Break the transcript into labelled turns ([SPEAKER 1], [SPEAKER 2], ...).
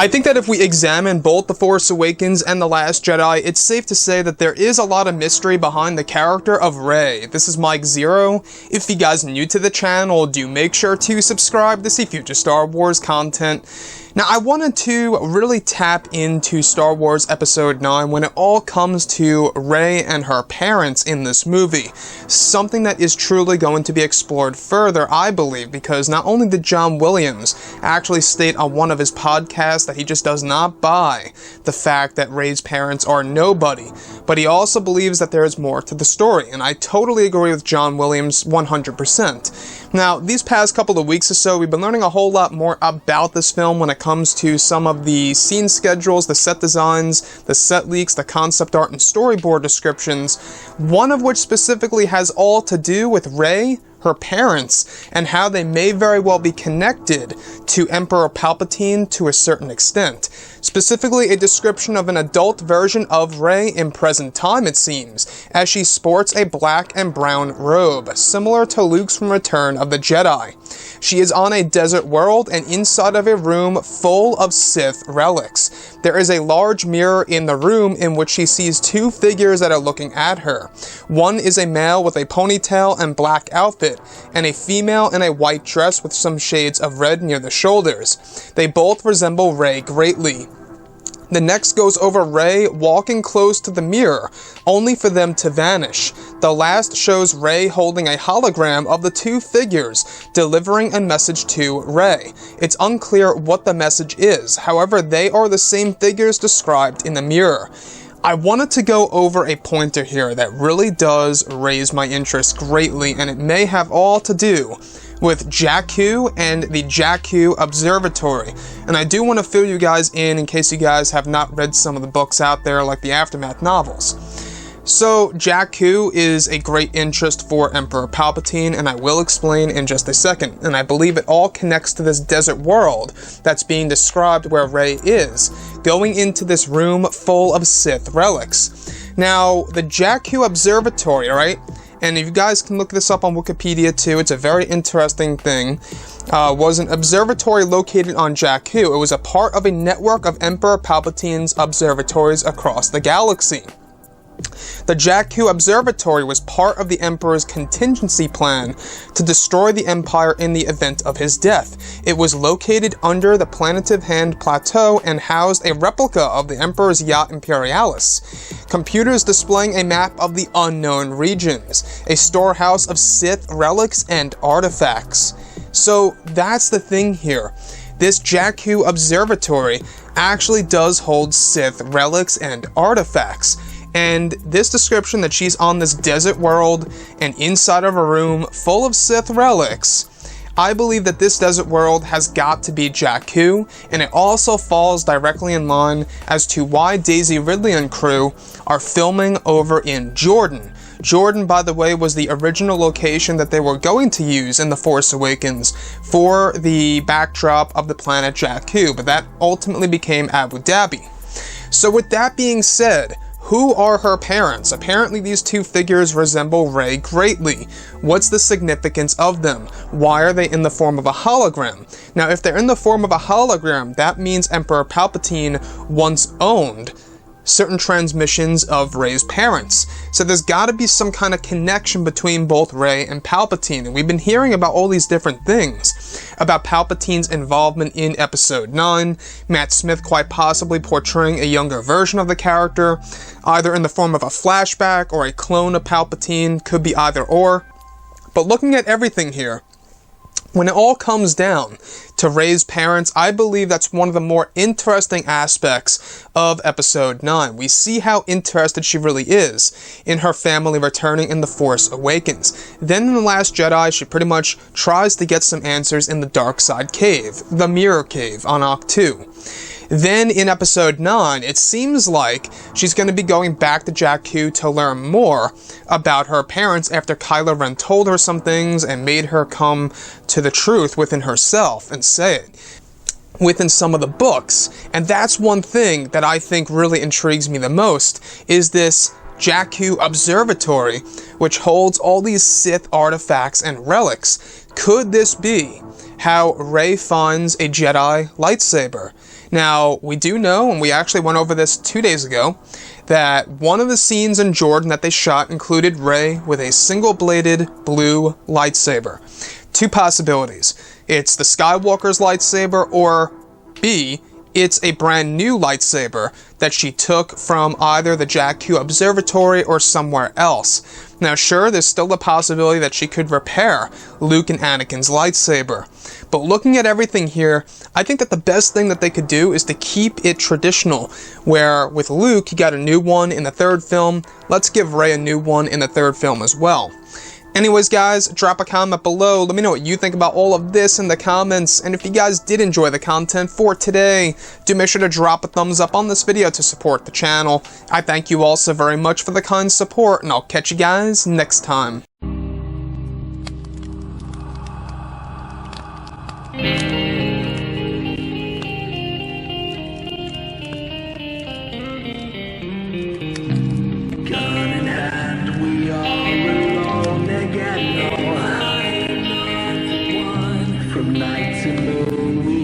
[SPEAKER 1] I think that if we examine both The Force Awakens and The Last Jedi, it's safe to say that there is a lot of mystery behind the character of Rey. This is Mike Zero. If you guys are new to the channel, do make sure to subscribe to see future Star Wars content. Now, I wanted to really tap into Star Wars Episode 9 when it all comes to Rey and her parents in this movie. Something that is truly going to be explored further, I believe, because not only did John Williams actually state on one of his podcasts that he just does not buy the fact that Rey's parents are nobody, but he also believes that there is more to the story, and I totally agree with John Williams 100%. Now, these past couple of weeks or so, we've been learning a whole lot more about this film when it comes to some of the scene schedules, the set designs, the set leaks, the concept art, and storyboard descriptions, one of which specifically has all to do with Rey, her parents, and how they may very well be connected to Emperor Palpatine to a certain extent. Specifically, a description of an adult version of Rey in present time, it seems, as she sports a black and brown robe, similar to Luke's from Return of the Jedi. She is on a desert world and inside of a room full of Sith relics. There is a large mirror in the room in which she sees two figures that are looking at her. One is a male with a ponytail and black outfit, and a female in a white dress with some shades of red near the shoulders. They both resemble Rey greatly. The next goes over Rey walking close to the mirror, only for them to vanish. The last shows Rey holding a hologram of the two figures, delivering a message to Rey. It's unclear what the message is, however, they are the same figures described in the mirror. I wanted to go over a pointer here that really does raise my interest greatly, and it may have all to do with Jakku and the Jakku Observatory. And I do want to fill you guys in case you guys have not read some of the books out there, like the Aftermath novels. So, Jakku is a great interest for Emperor Palpatine, and I will explain in just a second. And I believe it all connects to this desert world that's being described where Rey is, going into this room full of Sith relics. Now, the Jakku Observatory, right? And if you guys can look this up on Wikipedia too, it's a very interesting thing, was an observatory located on Jakku. It was a part of a network of Emperor Palpatine's observatories across the galaxy. The Jakku Observatory was part of the Emperor's contingency plan to destroy the Empire in the event of his death. It was located under the Planetive Hand Plateau and housed a replica of the Emperor's yacht Imperialis, computers displaying a map of the unknown regions, a storehouse of Sith relics and artifacts. So that's the thing here. This Jakku Observatory actually does hold Sith relics and artifacts. And this description that she's on this desert world and inside of a room full of Sith relics, I believe that this desert world has got to be Jakku, and it also falls directly in line as to why Daisy Ridley and crew are filming over in Jordan. Jordan, by the way, was the original location that they were going to use in The Force Awakens for the backdrop of the planet Jakku, but that ultimately became Abu Dhabi. So with that being said, who are her parents? Apparently these two figures resemble Rey greatly. What's the significance of them? Why are they in the form of a hologram? Now, if they're in the form of a hologram, that means Emperor Palpatine once owned certain transmissions of Rey's parents. So there's got to be some kind of connection between both Rey and Palpatine, and we've been hearing about all these different things. About Palpatine's involvement in Episode 9, Matt Smith quite possibly portraying a younger version of the character, either in the form of a flashback or a clone of Palpatine, could be either or. But looking at everything here, when it all comes down to Rey's parents, I believe that's one of the more interesting aspects of Episode 9. We see how interested she really is in her family returning in The Force Awakens. Then in The Last Jedi, she pretty much tries to get some answers in the Dark Side Cave, the Mirror Cave on Ahch-To. Then in Episode 9, it seems like she's going to be going back to Jakku to learn more about her parents after Kylo Ren told her some things and made her come to the truth within herself and say it within some of the books. And that's one thing that I think really intrigues me the most, is this Jakku Observatory, which holds all these Sith artifacts and relics. Could this be how Rey finds a Jedi lightsaber? Now, we do know, and we actually went over this 2 days ago, that one of the scenes in Jordan that they shot included Rey with a single-bladed blue lightsaber. Two possibilities. It's the Skywalker's lightsaber, or B, it's a brand new lightsaber that she took from either the Jakku Observatory or somewhere else. Now sure, there's still a possibility that she could repair Luke and Anakin's lightsaber. But looking at everything here, I think that the best thing that they could do is to keep it traditional, where with Luke, you got a new one in the third film, let's give Rey a new one in the third film as well. Anyways guys, drop a comment below, let me know what you think about all of this in the comments, and if you guys did enjoy the content for today, do make sure to drop a thumbs up on this video to support the channel. I thank you all so very much for the kind support, and I'll catch you guys next time.
[SPEAKER 2] From night to moon we